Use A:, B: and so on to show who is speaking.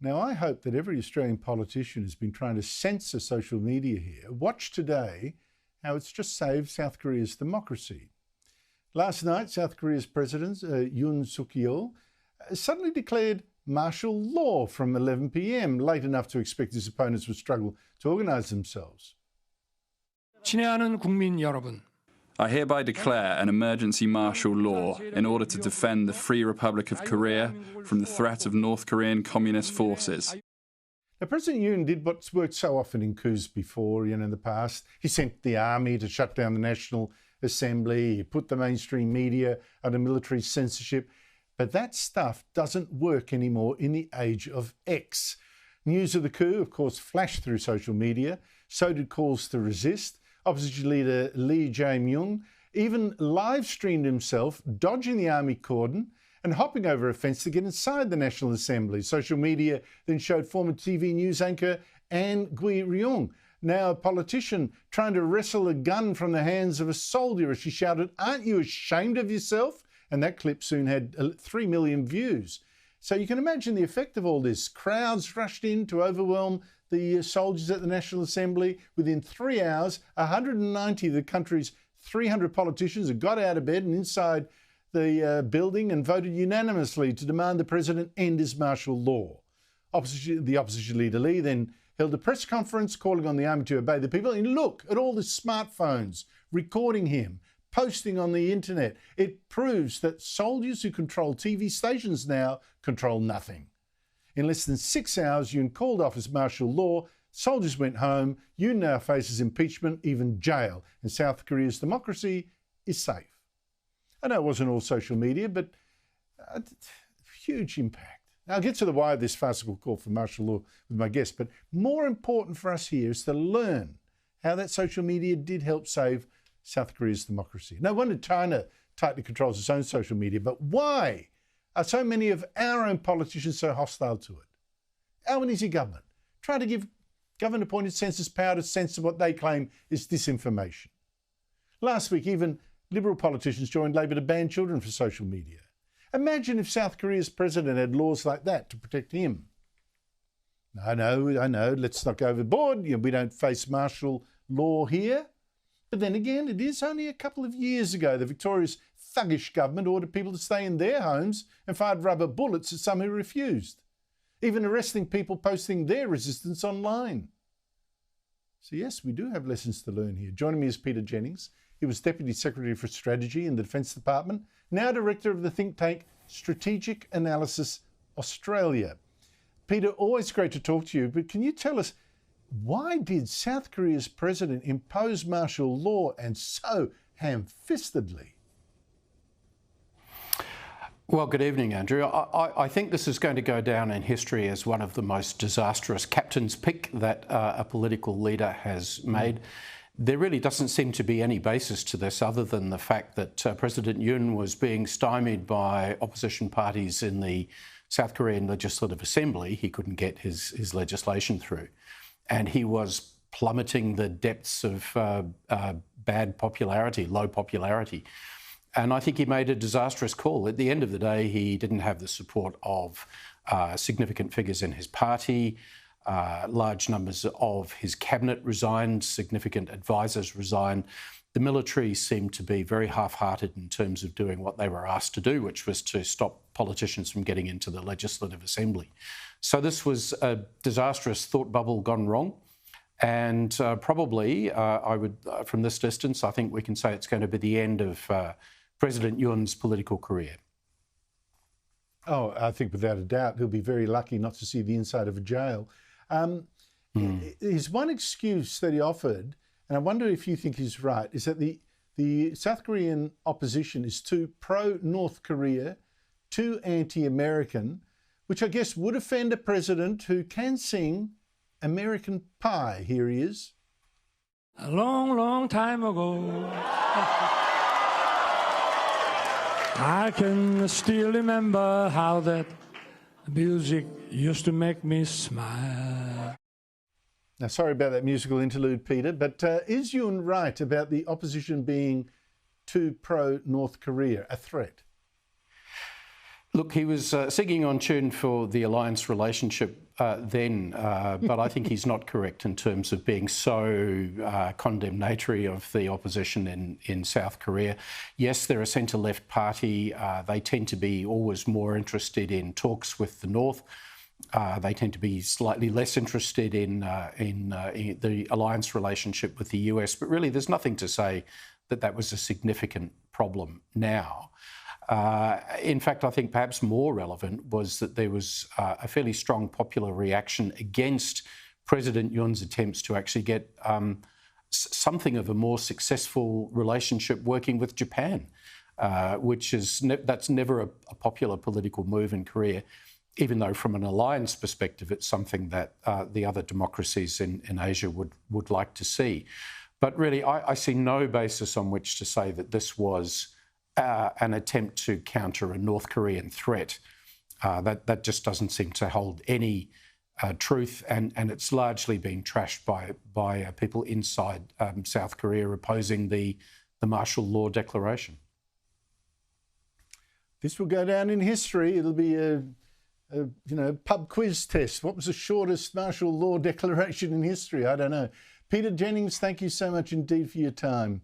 A: Now, I hope that every Australian politician who's been trying to censor social media here watch today how it's just saved South Korea's democracy. Last night, South Korea's President, Yoon Yeol, suddenly declared martial law from 11 p.m, late enough to expect his opponents would struggle to organise themselves.
B: 친애하는 국민 여러분.
C: I hereby declare an emergency martial law in order to defend the Free Republic of Korea from the threat of North Korean communist forces.
A: Now, President Yoon did what's worked so often in coups before, in the past. He sent the army to shut down the National Assembly. He put the mainstream media under military censorship. But that stuff doesn't work anymore in the age of X. News of the coup, of course, flashed through social media. So did calls to resist. Opposition leader Lee Jae-myung even live-streamed himself dodging the army cordon and hopping over a fence to get inside the National Assembly. Social media then showed former TV news anchor An Gui-ryong, now a politician, trying to wrestle a gun from the hands of a soldier as she shouted, "Aren't you ashamed of yourself?" And that clip soon had 3 million views. So you can imagine the effect of all this. Crowds rushed in to overwhelm the soldiers at the National Assembly. Within 3 hours, 190 of the country's 300 politicians had got out of bed and inside the building and voted unanimously to demand the president end his martial law. The opposition leader Lee then held a press conference calling on the army to obey the people. And look at all the smartphones recording him, posting on the internet. It proves that soldiers who control TV stations now control nothing. In less than 6 hours, Yoon called off his martial law. Soldiers went home. Yoon now faces impeachment, even jail. And South Korea's democracy is safe. I know it wasn't all social media, but huge impact. Now, I'll get to the why of this farcical call for martial law with my guest, but more important for us here is to learn how that social media did help save South Korea's democracy. No wonder China tightly controls its own social media, but why are so many of our own politicians so hostile to it? Albanese government trying to give government-appointed censors power to censor what they claim is disinformation. Last week, even Liberal politicians joined Labor to ban children for social media. Imagine if South Korea's president had laws like that to protect him. I know, let's not go overboard. We don't face martial law here. But then again, it is only a couple of years ago that Victoria's thuggish government ordered people to stay in their homes and fired rubber bullets at some who refused, even arresting people posting their resistance online. So yes, we do have lessons to learn here. Joining me is Peter Jennings. He was Deputy Secretary for Strategy in the Defence Department, now Director of the think tank Strategic Analysis Australia. Peter, always great to talk to you, but can you tell us, why did South Korea's president impose martial law and so ham-fistedly?
D: Well, good evening, Andrew. I think this is going to go down in history as one of the most disastrous captain's pick that a political leader has made. There really doesn't seem to be any basis to this other than the fact that President Yoon was being stymied by opposition parties in the South Korean Legislative Assembly. He couldn't get his legislation through. And he was plummeting the depths of bad popularity, low popularity. And I think he made a disastrous call. At the end of the day, he didn't have the support of significant figures in his party. Large numbers of his cabinet resigned, significant advisors resigned. The military seemed to be very half-hearted in terms of doing what they were asked to do, which was to stop politicians from getting into the Legislative Assembly. So this was a disastrous thought bubble gone wrong. And probably, from this distance, I think we can say it's going to be the end of President Yoon's political career.
A: Oh, I think without a doubt, he'll be very lucky not to see the inside of a jail. His one excuse that he offered, and I wonder if you think he's right, is that the South Korean opposition is too pro-North Korea, too anti-American, which I guess would offend a president who can sing American Pie. Here he is.
B: A long, long time ago, I can still remember how that music used to make me smile.
A: Now, sorry about that musical interlude, Peter, but is Yoon right about the opposition being too pro-North Korea a threat?
D: Look, he was singing on tune for the alliance relationship then, but I think he's not correct in terms of being so condemnatory of the opposition in South Korea. Yes, they're a centre-left party. They tend to be always more interested in talks with the North. They tend to be slightly less interested in the alliance relationship with the US. But really, there's nothing to say that that was a significant problem now. In fact, I think perhaps more relevant was that there was a fairly strong popular reaction against President Yoon's attempts to actually get something of a more successful relationship working with Japan, which is that's never a popular political move in Korea, even though from an alliance perspective, it's something that the other democracies in Asia would like to see. But really, I see no basis on which to say that this was an attempt to counter a North Korean threat. That just doesn't seem to hold any truth, and it's largely been trashed by people inside South Korea opposing the martial law declaration.
A: This will go down in history. It'll be a pub quiz test. What was the shortest martial law declaration in history? I don't know. Peter Jennings, thank you so much indeed for your time.